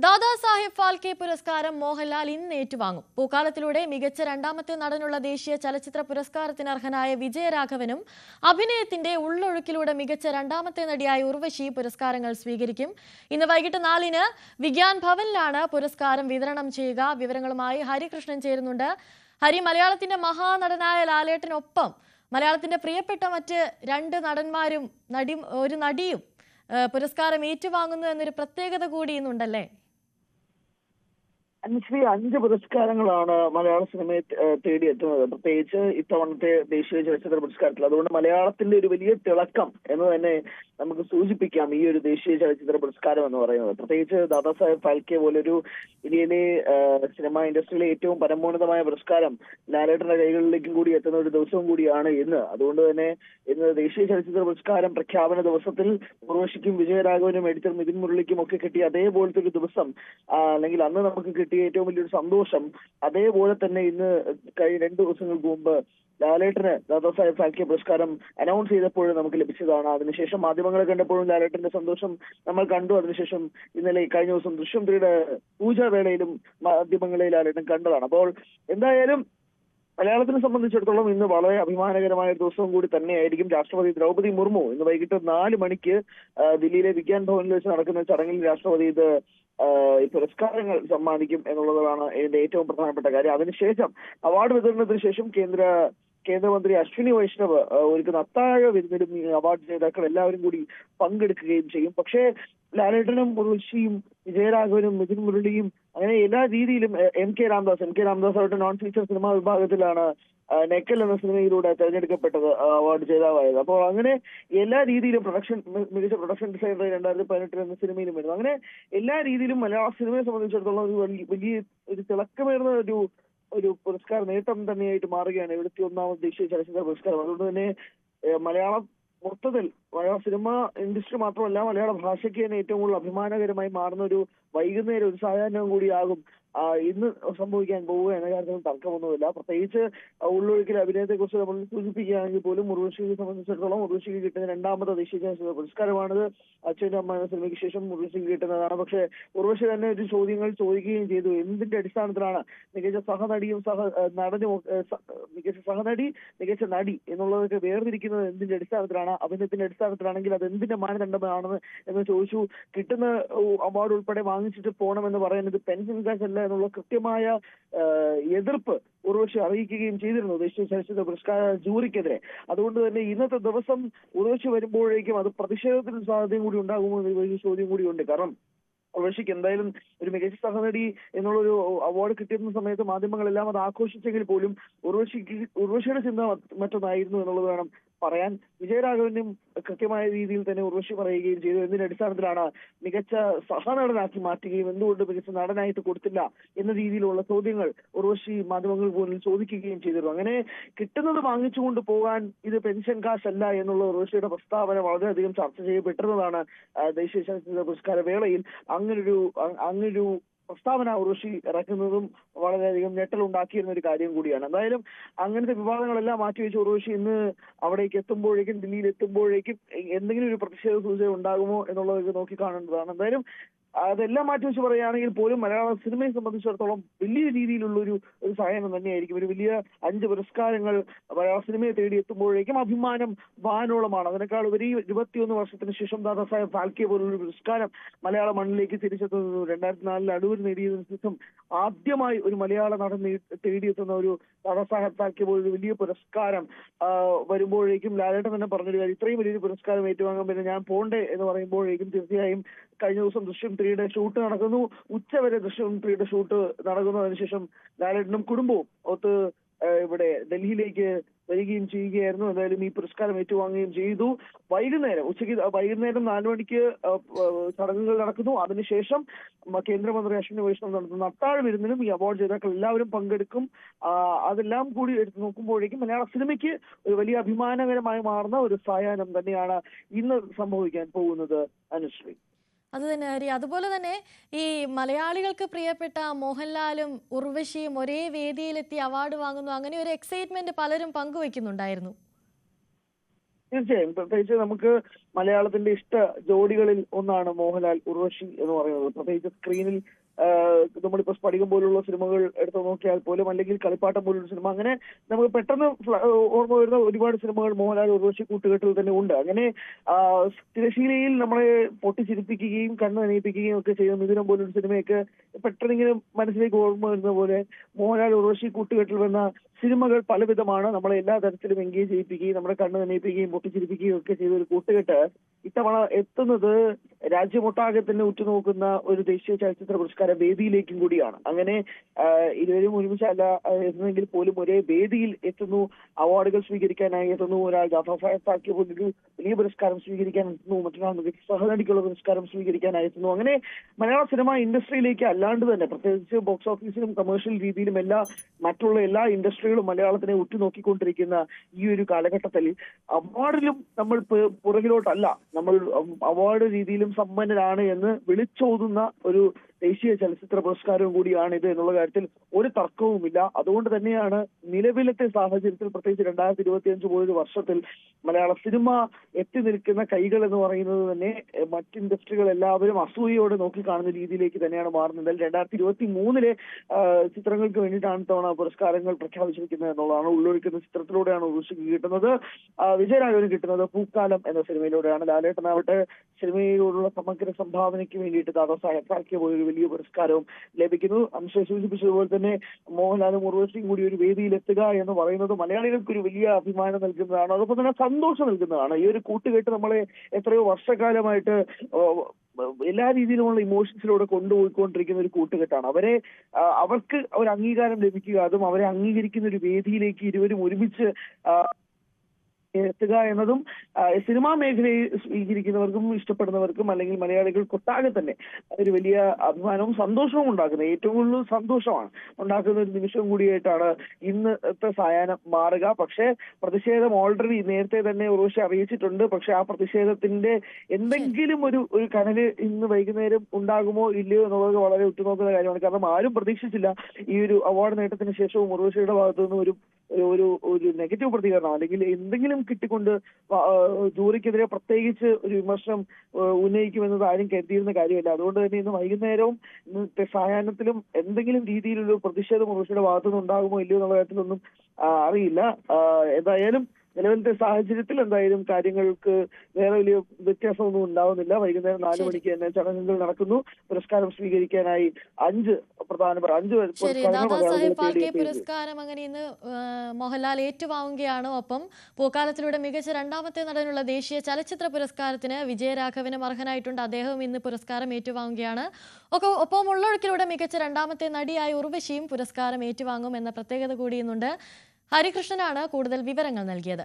ദാദാസാഹിബ് ഫാൽക്കെ പുരസ്കാരം മോഹൻലാൽ ഇന്ന് ഏറ്റുവാങ്ങും. പൂക്കാലത്തിലൂടെ മികച്ച രണ്ടാമത്തെ നടനുള്ള ദേശീയ ചലച്ചിത്ര പുരസ്കാരത്തിന് അർഹനായ വിജയരാഘവനും അഭിനയത്തിന്റെ ഉള്ളൊഴുക്കിലൂടെ മികച്ച രണ്ടാമത്തെ നടിയായ ഉർവശി പുരസ്കാരങ്ങൾ സ്വീകരിക്കും. ഇന്ന് വൈകിട്ട് 4-ന് വിഗ്യാൻ ഭവനിലാണ് പുരസ്കാരം വിതരണം ചെയ്യുക. വിവരങ്ങളുമായി ഹരികൃഷ്ണൻ ചേരുന്നുണ്ട്. ഹരി, മലയാളത്തിന്റെ മഹാനടനായ ലാലേട്ടനൊപ്പം മലയാളത്തിന്റെ പ്രിയപ്പെട്ട മറ്റ് രണ്ട് നടന്മാരും ഒരു നടിയും പുരസ്കാരം ഏറ്റുവാങ്ങുന്നു എന്നൊരു പ്രത്യേകത കൂടി ഇന്നുണ്ടല്ലേ? അനുശ്രീ, 5 പുരസ്കാരങ്ങളാണ് മലയാള സിനിമയെ തേടിയെത്തുന്നത്, പ്രത്യേകിച്ച് ഇത്തവണത്തെ ദേശീയ ചലച്ചിത്ര പുരസ്കാരത്തിൽ. അതുകൊണ്ട് മലയാളത്തിന്റെ ഒരു വലിയ തിളക്കം എന്ന് തന്നെ നമുക്ക് സൂചിപ്പിക്കാം ഈ ഒരു ദേശീയ ചലച്ചിത്ര പുരസ്കാരം എന്ന് പറയുന്നത്. പ്രത്യേകിച്ച് ദാദാസാഹിബ് ഫാൽക്കെ പോലൊരു ഇന്ത്യയിലെ സിനിമാ ഇൻഡസ്ട്രിയിലെ ഏറ്റവും പരമോന്നതമായ പുരസ്കാരം ലാലേട്ടന്റെ കൈകളിലേക്കും കൂടി എത്തുന്ന ഒരു ദിവസവും കൂടിയാണ് ഇന്ന്. അതുകൊണ്ട് തന്നെ ഇന്ന് ദേശീയ ചലച്ചിത്ര പുരസ്കാരം പ്രഖ്യാപന ദിവസത്തിൽ ഉർവശിക്കും വിജയരാഘവനും എഡിറ്റർ മിഥുൻ മുരളിക്കും ഒക്കെ കിട്ടിയ അതേപോലത്തെ ഒരു ദിവസം, അല്ലെങ്കിൽ അന്ന് നമുക്ക് കിട്ടിയ ഏറ്റവും വലിയൊരു സന്തോഷം, അതേപോലെ തന്നെ ഇന്ന് 2 ദിവസങ്ങൾക്ക് മുമ്പ് ലാലേട്ടന് ദാദാസാഹിബ് ഫാൽക്കെ പുരസ്കാരം അനൗൺസ് ചെയ്തപ്പോഴും നമുക്ക് ലഭിച്ചതാണ്. അതിനുശേഷം മാധ്യമങ്ങളെ കണ്ടപ്പോഴും ലാലേട്ടന്റെ സന്തോഷം നമ്മൾ കണ്ടു. അതിനുശേഷം ഇന്നലെ കഴിഞ്ഞ ദിവസം ദൃശ്യം 3യുടെ പൂജാവേളയിലും മാധ്യമങ്ങളെ ലാലേട്ടൻ കണ്ടതാണ്. അപ്പോൾ എന്തായാലും മലയാളത്തിനെ സംബന്ധിച്ചിടത്തോളം ഇന്ന് വളരെ അഭിമാനകരമായ ഒരു ദിവസവും കൂടി തന്നെയായിരിക്കും. രാഷ്ട്രപതി ദ്രൗപദി മുർമു ഇന്ന് വൈകിട്ട് 4 മണിക്ക് ദില്ലിയിലെ വിഗ്യാൻ ഭവനിൽ വെച്ച് നടക്കുന്ന ചടങ്ങിൽ രാഷ്ട്രപതി ഈ പുരസ്കാരങ്ങൾ സമ്മാനിക്കും എന്നുള്ളതാണ് ഇതിന്റെ ഏറ്റവും പ്രധാനപ്പെട്ട കാര്യം. അതിനുശേഷം അവാർഡ് വിതരണത്തിന് ശേഷം കേന്ദ്രമന്ത്രി അശ്വിനി വൈഷ്ണവ് ഒരുക്കുന്ന അത്താഴ വിരുന്നിലും ഈ അവാർഡ് ജേതാക്കൾ എല്ലാവരും കൂടി പങ്കെടുക്കുകയും ചെയ്യും. പക്ഷേ ലാലേട്ടനും ഉർവശിയും വിജയരാഘവനും മിഥുൻ മുരളിയും അങ്ങനെ എല്ലാ രീതിയിലും എം കെ രാംദാസ് അവരുടെ നോൺ ഫീച്ചർ സിനിമാ വിഭാഗത്തിലാണ് നെക്കൽ എന്ന സിനിമയിലൂടെ തെരഞ്ഞെടുക്കപ്പെട്ടത് അവാർഡ് ജേതാവായത്. അപ്പോൾ അങ്ങനെ എല്ലാ രീതിയിലും മികച്ച പ്രൊഡക്ഷൻ ഡിസൈനർ 2018 എന്ന സിനിമയിലും വരുന്നു. അങ്ങനെ എല്ലാ രീതിയിലും മലയാള സിനിമയെ സംബന്ധിച്ചിടത്തോളം ഒരു വലിയ ഒരു തിളക്കമേറുന്ന ഒരു പുരസ്കാര നേട്ടം തന്നെയായിട്ട് മാറുകയാണ് 71ാമത് ദേശീയ ചലച്ചിത്ര പുരസ്കാരം. അതുകൊണ്ട് തന്നെ മലയാളം മൊത്തത്തിൽ മലയാള സിനിമ ഇൻഡസ്ട്രി മാത്രമല്ല മലയാള ഭാഷയ്ക്ക് തന്നെ ഏറ്റവും കൂടുതൽ അഭിമാനകരമായി മാറുന്ന ഒരു വൈകുന്നേരം, ഒരു സായാഹ്നവും കൂടിയാകും ഇന്ന് സംഭവിക്കാൻ പോവുക എന്ന കാര്യത്തിൽ തർക്കമൊന്നുമില്ല. പ്രത്യേകിച്ച് ഉള്ളൊഴുക്കിൽ അഭിനയത്തെ കുറിച്ച് നമ്മൾ സൂചിപ്പിക്കുകയാണെങ്കിൽ പോലും ഉർവശിയെ സംബന്ധിച്ചിടത്തോളം ഉർവശിക്ക് കിട്ടുന്ന 2ാമത് ദേശീയ ചലച്ചിത്ര പുരസ്കാരമാണിത്. അച്ഛൻ്റെ അമ്മ എന്ന സിനിമയ്ക്ക് ശേഷം ഉർവശിക്ക് കിട്ടുന്നതാണ്. പക്ഷേ ഉർവശി തന്നെ ഒരു ചോദ്യങ്ങൾ ചോദിക്കുകയും ചെയ്തു. എന്തിന്റെ അടിസ്ഥാനത്തിലാണ് മികച്ച സഹനടിയും നടനും മികച്ച സഹനടി, മികച്ച നടി എന്നുള്ളതൊക്കെ വേർതിരിക്കുന്നത് എന്തിന്റെ അടിസ്ഥാനത്തിലാണ്? അഭിനയത്തിന്റെ അടിസ്ഥാനത്തിലാണെങ്കിൽ അത് എന്തിന്റെ മാനദണ്ഡമാണെന്ന് എന്ന് ചോദിച്ചു. കിട്ടുന്ന അവാർഡ് ഉൾപ്പെടെ വാങ്ങിച്ചിട്ട് പോകണമെന്ന് പറയുന്നത് പെൻഷൻ കാശ് അല്ല എന്നുള്ള കൃത്യമായ എതിർപ്പ് ഉർവശി അറിയിക്കുകയും ചെയ്തിരുന്നു ദേശീയ ചലച്ചിത്ര പുരസ്കാര ജൂറിക്കെതിരെ. അതുകൊണ്ട് തന്നെ ഇന്നത്തെ ദിവസം ഉർവശി വരുമ്പോഴേക്കും അത് പ്രതിഷേധത്തിന് സാധ്യതയും കൂടി ഉണ്ടാകുമോ എന്ന വലിയ ചോദ്യം കൂടിയുണ്ട്. കാരണം ഉർവശിക്ക് എന്തായാലും ഒരു മികച്ച സഹനടി എന്നുള്ളൊരു അവാർഡ് കിട്ടിയിരുന്ന സമയത്ത് മാധ്യമങ്ങളെല്ലാം അത് ആഘോഷിച്ചെങ്കിൽ പോലും ഉർവശിയുടെ ചിന്ത മറ്റൊന്നായിരുന്നു എന്നുള്ളത് വേണം പറയാൻ. വിജയരാഘവനും കൃത്യമായ രീതിയിൽ തന്നെ ഉർവശി പറയുകയും ചെയ്തു. എന്തിന്റെ അടിസ്ഥാനത്തിലാണ് മികച്ച സഹനടനാക്കി മാറ്റുകയും എന്തുകൊണ്ട് മികച്ച നടനായിട്ട് കൊടുത്തില്ല എന്ന രീതിയിലുള്ള ചോദ്യങ്ങൾ ഉർവശി മാധ്യമങ്ങൾ പോലും ചോദിക്കുകയും ചെയ്തിരുന്നു. അങ്ങനെ കിട്ടുന്നത് വാങ്ങിച്ചുകൊണ്ട് പോകാൻ ഇത് പെൻഷൻ കാശല്ല എന്നുള്ള ഉർവശിയുടെ പ്രസ്താവന വളരെയധികം ചർച്ച ചെയ്യപ്പെട്ടിരുന്നതാണ് ദേശീയ ചലച്ചിത്ര പുരസ്കാര വേളയിൽ. അങ്ങനൊരു പ്രസ്താവന ഉർവശി ഇറക്കുന്നതും വളരെയധികം ഞെട്ടലുണ്ടാക്കിയിരുന്ന ഒരു കാര്യം കൂടിയാണ്. എന്തായാലും അങ്ങനത്തെ വിവാദങ്ങളെല്ലാം മാറ്റിവെച്ച് ഉർവശി ഇന്ന് അവിടേക്ക് എത്തുമ്പോഴേക്കും, ദില്ലിയിൽ എത്തുമ്പോഴേക്കും എന്തെങ്കിലും ഒരു പ്രതിഷേധ സൂചന ഉണ്ടാകുമോ എന്നുള്ളതൊക്കെ നോക്കി കാണേണ്ടതാണ്. എന്തായാലും അതെല്ലാം മാറ്റിവെച്ച് പറയുകയാണെങ്കിൽ പോലും മലയാള സിനിമയെ സംബന്ധിച്ചിടത്തോളം വലിയ രീതിയിലുള്ള ഒരു സഹായം തന്നെയായിരിക്കും. ഒരു വലിയ 5 പുരസ്കാരങ്ങൾ മലയാള സിനിമയെ തേടി എത്തുമ്പോഴേക്കും അഭിമാനം വാനോളമാണ്. അതിനേക്കാൾ ഉപരി 21 വർഷത്തിന് ശേഷം ദാദാസാഹിബ് ഫാൽക്കെ പോലൊരു പുരസ്കാരം മലയാള മണ്ണിലേക്ക് തിരിച്ചെത്തുന്നു. 2004 അടൂർ നേടിയതിനു ശേഷം ആദ്യമായി ഒരു മലയാള നടൻ തേടിയെത്തുന്ന ഒരു ദാദാസാഹിബ് ഫാൽക്കെ പോലൊരു വലിയ പുരസ്കാരം വരുമ്പോഴേക്കും ലാലേട്ടൻ തന്നെ പറഞ്ഞൊരു കാര്യം, ഇത്രയും വലിയൊരു പുരസ്കാരം ഏറ്റുവാങ്ങാൻ പിന്നെ ഞാൻ പോണ്ടേ എന്ന് പറയുമ്പോഴേക്കും തീർച്ചയായും കഴിഞ്ഞ ദിവസം ദൃശ്യം 3യുടെ ഷൂട്ട് നടക്കുന്നു. ഉച്ചവരെ ദൃശ്യം 3യുടെ ഷൂട്ട് നടക്കുന്നു. അതിനുശേഷം ലാലേട്ടനും കുടുംബവും ഒത്ത് ഇവിടെ ഡൽഹിയിലേക്ക് വരികയും ചെയ്യുകയായിരുന്നു. എന്തായാലും ഈ പുരസ്കാരം ഏറ്റുവാങ്ങുകയും ചെയ്തു. വൈകുന്നേരം 4 മണിക്ക് ചടങ്ങുകൾ നടക്കുന്നു. അതിനുശേഷം കേന്ദ്രമന്ത്രി അശ്വിനി വൈഷ്ണവ് നടത്തുന്ന അത്താഴ വിരുന്നിനും ഈ അവാർഡ് ജേതാക്കൾ എല്ലാവരും പങ്കെടുക്കും. അതെല്ലാം കൂടി എടുത്തു നോക്കുമ്പോഴേക്കും മലയാള സിനിമയ്ക്ക് ഒരു വലിയ അഭിമാനകരമായി മാറുന്ന ഒരു സായാഹ്നം തന്നെയാണ് ഇന്ന് സംഭവിക്കാൻ പോകുന്നത്. അനുശ്രീ, അത് തന്നെ ഹരി. അതുപോലെ തന്നെ ഈ മലയാളികൾക്ക് പ്രിയപ്പെട്ട മോഹൻലാലും ഉർവശിയും ഒരേ വേദിയിലെത്തി അവാർഡ് വാങ്ങുന്നു, അങ്ങനെ ഒരു എക്സൈറ്റ്മെന്റ് പലരും പങ്കുവെക്കുന്നുണ്ടായിരുന്നു. തീർച്ചയായും പ്രത്യേകിച്ച് നമുക്ക് മലയാളത്തിന്റെ ഇഷ്ട ജോഡികളിൽ ഒന്നാണ് മോഹൻലാൽ ഉർവശി എന്ന് പറയുന്നത്. പ്രത്യേകിച്ച് സ്ക്രീനിൽ നമ്മളിപ്പോ സ്ഫടികം പോലുള്ള സിനിമകൾ എടുത്തു നോക്കിയാൽ പോലും, അല്ലെങ്കിൽ കളിപ്പാട്ടം പോലുള്ള സിനിമ, അങ്ങനെ നമുക്ക് പെട്ടെന്ന് ഓർമ്മ വരുന്ന ഒരുപാട് സിനിമകൾ മോഹൻലാൽ ഉർവശി കൂട്ടുകെട്ടിൽ തന്നെ ഉണ്ട്. അങ്ങനെ തിരശീലയിൽ നമ്മളെ പൊട്ടിച്ചിരിപ്പിക്കുകയും കണ്ണ് നനയിപ്പിക്കുകയും ഒക്കെ ചെയ്യുന്ന മിഥുനം പോലൊരു സിനിമയൊക്കെ പെട്ടെന്നിങ്ങനെ മനസ്സിലേക്ക് ഓർമ്മ വരുന്ന പോലെ മോഹൻലാൽ ഉർവശി കൂട്ടുകെട്ടിൽ വന്ന സിനിമകൾ പലവിധമാണ്. നമ്മളെ എല്ലാ തരത്തിലും എൻഗേജ് ചെയ്യിപ്പിക്കുകയും നമ്മുടെ കണ്ണ് നനയിപ്പിക്കുകയും പൊട്ടിച്ചിരിപ്പിക്കുകയും ഒക്കെ ചെയ്ത ഒരു കൂട്ടുകെട്ട് ഇത്തവണ എത്തുന്നത് രാജ്യമൊട്ടാകെ തന്നെ ഉറ്റുനോക്കുന്ന ഒരു ദേശീയ ചലച്ചിത്ര പുരസ്കാര വേദിയിലേക്കും കൂടിയാണ്. അങ്ങനെ ഇരുവരും ഒരുമിച്ചല്ല എന്നെങ്കിൽ പോലും ഒരേ വേദിയിൽ എത്തുന്നു. അവാർഡുകൾ സ്വീകരിക്കാനായി എത്തുന്നു. ഒരാൾ ജാഫർ ഫാക്കിയ പോലൊരു വലിയ പുരസ്കാരം സ്വീകരിക്കാൻ എത്തുന്നു, മറ്റൊരാൾ മികച്ച സഹനടിക്കുള്ള പുരസ്കാരം സ്വീകരിക്കാനായി എത്തുന്നു. അങ്ങനെ മലയാള സിനിമ ഇൻഡസ്ട്രിയിലേക്ക് അല്ലാണ്ട് തന്നെ, പ്രത്യേകിച്ച് ബോക്സ് ഓഫീസിലും കമേഴ്ഷ്യൽ രീതിയിലും മറ്റുള്ള എല്ലാ ഇൻഡസ്ട്രികളും മലയാളത്തിനെ ഉറ്റുനോക്കിക്കൊണ്ടിരിക്കുന്ന ഈ ഒരു കാലഘട്ടത്തിൽ അവാർഡിലും നമ്മൾ പുറകിലോട്ടല്ല, നമ്മൾ അവാർഡ് രീതിയിലും സമ്പന്നരാണ് എന്ന് വിളിച്ചോതുന്ന ഒരു ദേശീയ ചലച്ചിത്ര പുരസ്കാരവും കൂടിയാണ് ഇത് എന്നുള്ള കാര്യത്തിൽ ഒരു തർക്കവുമില്ല. അതുകൊണ്ട് തന്നെയാണ് നിലവിലത്തെ സാഹചര്യത്തിൽ, പ്രത്യേകിച്ച് 2025 പോലൊരു വർഷത്തിൽ മലയാള സിനിമ എത്തി നിൽക്കുന്ന കൈകൾ എന്ന് പറയുന്നത് തന്നെ മറ്റ് ഇൻഡസ്ട്രികൾ എല്ലാവരും അസൂയയോടെ നോക്കിക്കാണുന്ന രീതിയിലേക്ക് തന്നെയാണ് മാറുന്നത്. 2023 ചിത്രങ്ങൾക്ക് വേണ്ടിയിട്ടാണ് തവണ പുരസ്കാരങ്ങൾ പ്രഖ്യാപിച്ചിരിക്കുന്നത് എന്നുള്ളതാണ്. ഉള്ളൊഴിക്കുന്ന ചിത്രത്തിലൂടെയാണ് ഉർവശിക്ക് കിട്ടുന്നത്. വിജയരാഘവന് കിട്ടുന്നത് പൂക്കാലം എന്ന സിനിമയിലൂടെയാണ്. ലാലേട്ടനാവട്ടെ സിനിമയോടുള്ള സമഗ്ര സംഭാവനയ്ക്ക് വേണ്ടിയിട്ട് ദാദാസാഹേബ് ഫാൽക്കെ പോലൊരു വലിയ പുരസ്കാരവും ലഭിക്കുന്നു. അംശ സൂചിപ്പിച്ചതുപോലെ തന്നെ മോഹൻലാലും ഉർവശിയും കൂടി ഒരു വേദിയിൽ എത്തുക എന്ന് പറയുന്നത് മലയാളികൾക്ക് ഒരു വലിയ അഭിമാനം നൽകുന്നതാണ്. അതോടൊപ്പം തന്നെ സന്തോഷം നൽകുന്നതാണ്. ഈ ഒരു കൂട്ടുകെട്ട് നമ്മളെ എത്രയോ വർഷക്കാലമായിട്ട് എല്ലാ രീതിയിലുമുള്ള ഇമോഷൻസിലൂടെ കൊണ്ടുപോയിക്കൊണ്ടിരിക്കുന്ന ഒരു കൂട്ടുകെട്ടാണ്. അവർക്ക് ഒരു അംഗീകാരം ലഭിക്കുക, അതും അവരെ അംഗീകരിക്കുന്ന ഒരു വേദിയിലേക്ക് ഇരുവരും ഒരുമിച്ച് എത്തുക എന്നതും സിനിമാ മേഖലയെ സ്വീകരിക്കുന്നവർക്കും ഇഷ്ടപ്പെടുന്നവർക്കും അല്ലെങ്കിൽ മലയാളികൾക്കൊട്ടാകെ തന്നെ ഒരു വലിയ അഭിമാനവും സന്തോഷവും ഉണ്ടാക്കുന്നത്, ഏറ്റവും കൂടുതൽ സന്തോഷമാണ് ഉണ്ടാക്കുന്ന ഒരു നിമിഷം കൂടിയായിട്ടാണ് ഇന്നത്തെ സായാഹ്നം മാറുക. പക്ഷേ പ്രതിഷേധം ഓൾറെഡി നേരത്തെ തന്നെ ഉർവശി അറിയിച്ചിട്ടുണ്ട്. പക്ഷെ ആ പ്രതിഷേധത്തിന്റെ എന്തെങ്കിലും ഒരു കനല് ഇന്ന് വൈകുന്നേരം ഉണ്ടാകുമോ ഇല്ലയോ എന്നുള്ളത് വളരെ ഉറ്റുനോക്കുന്ന കാര്യമാണ്. കാരണം ആരും പ്രതീക്ഷിച്ചില്ല ഈ ഒരു അവാർഡ് നേട്ടത്തിന് ശേഷവും ഉർവശിയുടെ ഭാഗത്തു നിന്ന് ഒരു നെഗറ്റീവ് പ്രതികരണം അല്ലെങ്കിൽ എന്തെങ്കിലും കിട്ടിക്കൊണ്ട് ജൂറിക്കെതിരെ പ്രത്യേകിച്ച് ഒരു വിമർശനം ഉന്നയിക്കുമെന്നത് ആരും കരുതിയിരുന്ന കാര്യമല്ല. അതുകൊണ്ട് തന്നെ ഇന്ന് വൈകുന്നേരവും ഇന്നത്തെ സായാഹ്നത്തിലും എന്തെങ്കിലും രീതിയിലുള്ള പ്രതിഷേധം ഉർവശിയുടെ ഭാഗത്തുനിന്ന് ഉണ്ടാകുമോ ഇല്ലയോ എന്നുള്ള കാര്യത്തിലൊന്നും അറിയില്ല. എന്തായാലും നിലവിലത്തെ സാഹചര്യത്തിൽ എന്തായാലും കാര്യങ്ങൾക്ക് വേറെ വലിയ വ്യത്യാസമൊന്നും ഉണ്ടാവുന്നില്ല. വൈകുന്നേരം 4 മണിക്ക് തന്നെ ചടങ്ങുകൾ നടക്കുന്നു. പുരസ്കാരം സ്വീകരിക്കാനായി 5 പുരസ്കാരം അങ്ങനെ ഇന്ന് മോഹൻലാൽ ഏറ്റുവാങ്ങുകയാണ്. ഒപ്പം പൂക്കാലത്തിലൂടെ മികച്ച രണ്ടാമത്തെ നടനുള്ള ദേശീയ ചലച്ചിത്ര പുരസ്കാരത്തിന് വിജയരാഘവനും അർഹനായിട്ടുണ്ട്. അദ്ദേഹവും ഇന്ന് പുരസ്കാരം ഏറ്റുവാങ്ങുകയാണ്. ഒപ്പം ഉള്ളൊഴുക്കിലൂടെ മികച്ച രണ്ടാമത്തെ നടിയായ ഉർവശിയും പുരസ്കാരം ഏറ്റുവാങ്ങും എന്ന പ്രത്യേകത കൂടി ഇന്നുണ്ട്. ഹരികൃഷ്ണനാണ് കൂടുതൽ വിവരങ്ങൾ നൽകിയത്.